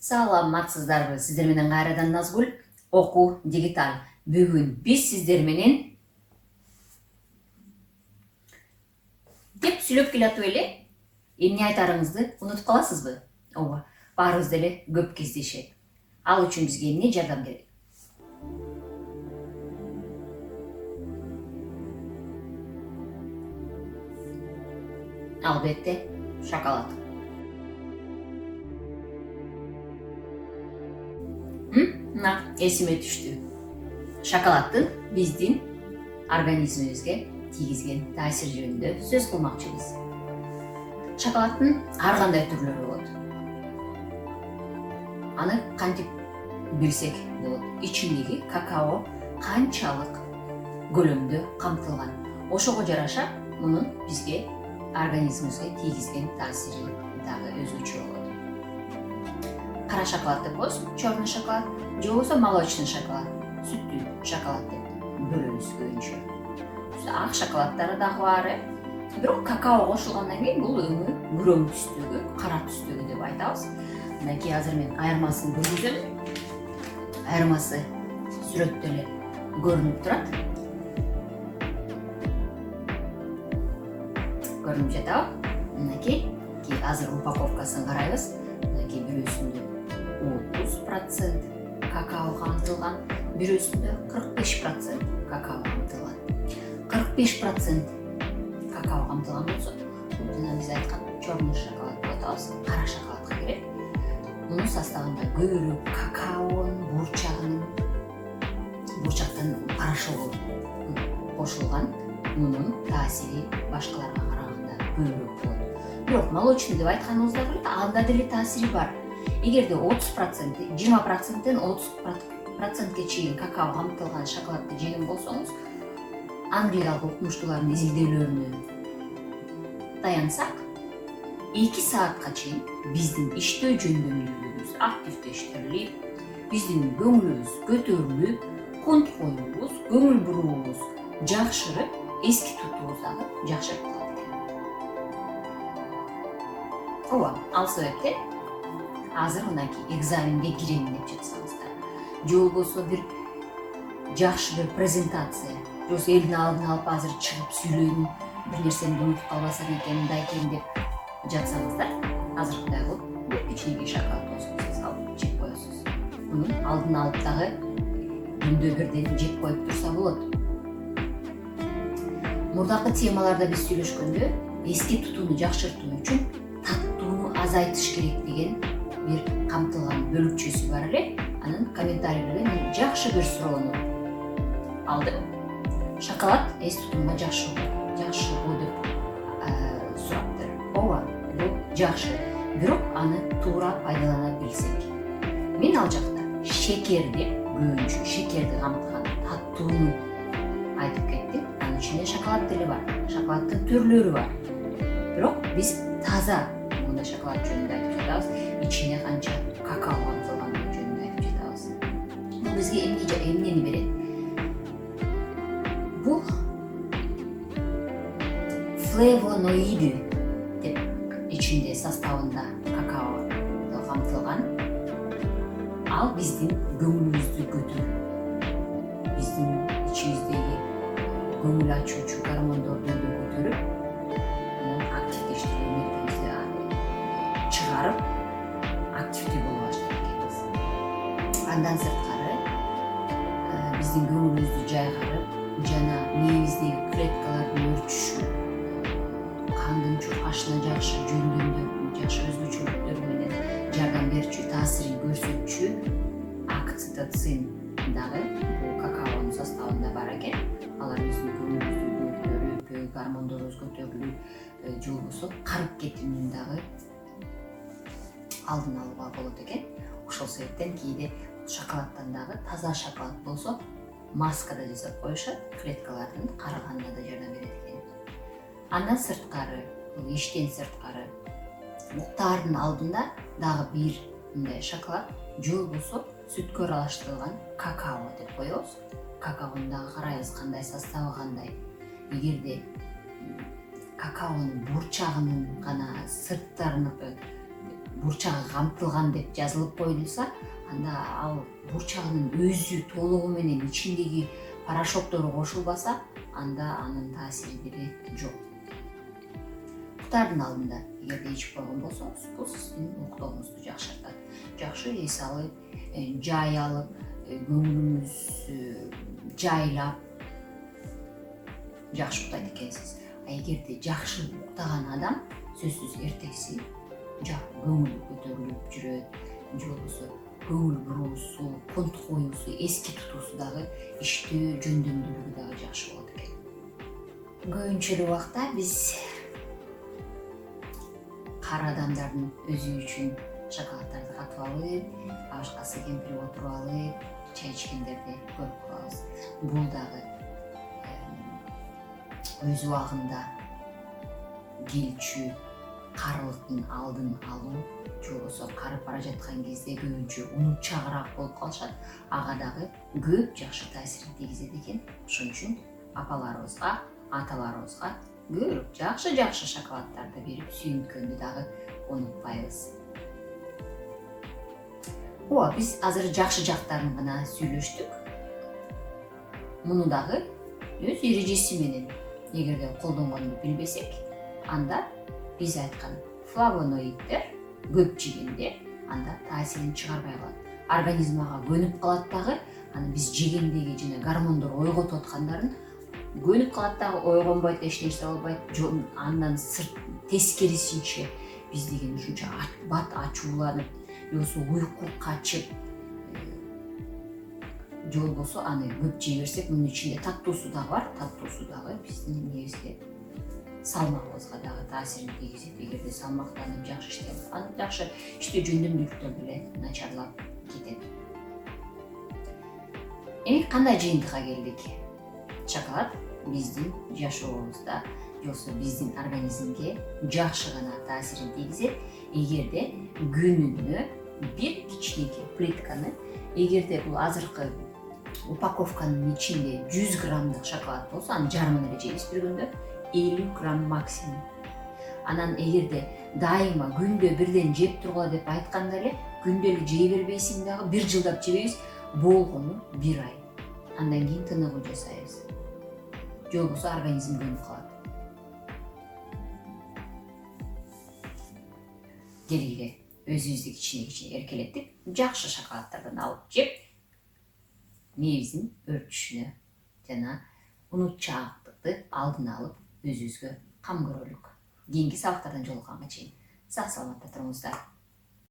Саламатсыздарбы? Сиздер менен кайрадан Назгүл, Окуу Дигитал. Бүгүн биз сиздер менен деп сүйлөп келатып эле, эмне айтарыңызды унутуп каласызбы? Ооба, баарыбыз деле көп кездешет. Ал үчүн бизге эмне жардам керек? Албетте, шоколад. Мына эсиме түштү. Шоколаддын биздин организмибизге тийгизген таасири жөнүндө сөз кылмакчыбыз. Шоколаддын ар кандай түрлөрү болот. Аны кантип билсек болот? Ичиндеги какао канчалык көлөмдө камтылган. Ошого жараша мунун бизге организмибизге тийгизген таасири дагы өзгөчө болот. Кара шоколад деп коебуз, черный шоколад, же болбосо молочный шоколад, сүттүү шоколад деп бөлөбүз көбүнчө. Ак шоколаддары дагы бар, бирок какао кошулгандан кийин бул өңү күрөң түстөгү, кара түстөгү деп айтабыз. Мынакей азыр мен айырмасын көргөзөм. Айырмасы сүрөттө эле көрүнүп турат. Көрүнүп жатабы? Мынакей азыр упаковкасын карайбыз. Мынакей бирөөсүндө 30% какао камтылган, бирөөсүндө 45% какао камтылган. 45% какао камтылган болсо, бул жана биз айткан черный шоколад деп атабыз, кара шоколадка кирет. Мунун составында көбүрөөк какаонун бурчактын порошогу кошулган. Мунун таасири башкаларга караганда көбүрөөк болот. Бирок молочный деп айтканыбызда анда деле таасири бар. Эгерде 30%, 20%ден 30%ке чейин какао камтылган шоколадты жеген болсоңуз, англиялык окумуштуулардын изилдөөлөрүнө таянсак, 2 саатка чейин биздин иштөө жөндөмдүүлүгүбүз активдештирилип, биздин көңүлүбүз көтөрүлүп, кунт коюубуз, көңүл буруубуз жакшырып, эски тутуубуз дагы жакшырып калат экен. Ооба, ал себептен азыр мынакей экзаменге кирем деп жатсаңыздар, же болбосо бир жакшы бир презентация, же болбосо элдин алдына алып азыр чыгып сүйлөйм, бир нерсени унутуп калбасам экен, мындай экен деп жатсаңыздар, азыркыдай кылып бир кичинекей шоколад косуп салып жеп коесуз. Мунун алдын алып дагы күндө бирден жеп коюп турса болот. Мурдакы темаларда биз сүйлөшкөндө эски тутууну жакшыртуу үчүн таттууну азайтыш керек деген бир камтылган бөлүкчөсү бар эле. Анын комментарийлеринен мен жакшы бир суроону алдым. Шоколад эс тутумга жакшы го деп сураптыр. Ооба, бул жакшы, бирок аны туура пайдалана билсек. Мен ал жакта шекерди, көбүнчө шекерди камтыган таттууну айтып кеттим. Анын ичинде шоколад деле бар, шоколаддын түрлөрү бар. Бирок биз таза мындай шоколад жөнүндө айтып жатабыз, ичине канча какао камтылганы жөнүндө айтып жатабыз. Бул бизге эмнени берет? Бул флавоноиды деп ичинде составында какао камтылган. Ал биздин көңүлүбүздү көтөрүп, биздин ичибиздеги көңүл ачуучу гормондорду көтөрүп, чыгарып, активдүү боло баштайт экенбиз. Андан сырткары биздин көңүлүбүздү жайгарып, жана мээбиздеги клеткалардын өрчүшү, кандын чуркашына жакшы жөндөмдөр, жакшы өзгөчөлүктөр менен жардам берчү, таасирин көрсөтчү окситоцин дагы бул какаонун составында бар экен. Алар биздин көңүлүбүздү көтөрүп, гормондорубуз көтөрүлүп, же болбосо карып кетүүнүн дагы алдын алууга болот экен. Ошол себептен кээде шоколаддан дагы таза шоколад болсо маскада жасап коюшат, клеткалардын карыганына да жардам берет экен. Андан сырткары, иштен сырткары, уктаардын алдында дагы бир мындай шоколад, же болбосо сүткө аралаштырылган какао деп коебуз. Какаону дагы карайбыз, кандай составы кандай. Эгерде какаонун бурчагынын гана сырттарын бурчагы камтылган деп жазылып коюлса, анда ал бурчагынын өзү толугу менен ичиндеги порошоктору кошулбаса, анда анын таасири деле жок. Уктардын алдында эгерде ичип койгон болсоңуз, бул сиздин уктооңузду жакшыртат. Жакшы эс алып, жай алып, көңүлүңүз жайлап жакшы уктайт экенсиз. Эгерде жакшы уктаган адам сөзсүз эртеси көңүлү көтөрүлүп жүрөт, же болбосо көңүл буруусу, конт коюусу, эске тутуусу дагы иштөө жөндөмдүүлүгү дагы жакшы болот экен. Көбүнчө убакта биз кара адамдардын өзү үчүн шоколаддарды катып алып, башкасы кемпирип отуруп алып, чай ичкендерди көрүп калабыз. Бул дагы өз убагында келчү карылыктын алдын алуу, же болбосо карып бара жаткан кезде көбүнчө унутчагыраак болуп калышат. Ага дагы көп жакшы таасирин тийгизет экен. Ошон үчүн апаларыбызга, аталарыбызга көбүрөөк жакшы шоколаддарды берип сүйүнткөндү дагы унутпайбыз. Биз азыр жакшы жактарын гана сүйлөштүк. Муну дагы өз эрежеси менен эгерде колдонгонду билбесек, анда биз айткан флавоноиддер көп жегенде анда таасирин чыгарбай калат. Организм ага көнүп калат дагы, аны биз жегендеги жана гормондор ойготуп аткандарын көнүп калат дагы, ойгонбойт, эч нерсе болбойт. Андан сырт тескерисинче биз деген ушунча бат ачууланып, же болбосо уйку качып, же болбосо аны көп жей берсек, мунун ичинде таттуусу дагы бар. Таттуусу дагы биздин эмебизге, салмагыбызга дагы таасирин тийгизет. Эгерде салмактанып жакшы иштеп, аны жакшы иштөө жөндөмдүүлүктөр деле начарлап кетет. Эми кандай жыйынтыкка келдик? Шоколад биздин жашообузда, же болбосо биздин организмге жакшы гана таасирин тийгизет. Эгерде күнүнө бир кичинекей плитканы, эгерде бул азыркы упаковканын ичинде 100 граммдык шоколад болсо, анын жарымын эле жейбиз бир күндө, 50 грамм максимум. Анан эгерде дайыма күндө бирден жеп тургула деп айтканда эле, күндө эле жей бербейсиң дагы, бир жылдап жебейбиз, болгону 1 ай. Андан кийин тыныгуу жасайбыз. Же болбосо организм көнүп калат. Келгиле, өзүбүздү кичине эркелеттик, жакшы шоколаддардан алып жеп, мээбиздин өртүшүнө жана унутчаактыкты алдын алып, өзүбүзгө кам көрөлүк. Кийинки сабактардан жолукканга чейин сак саламатта туруңуздар.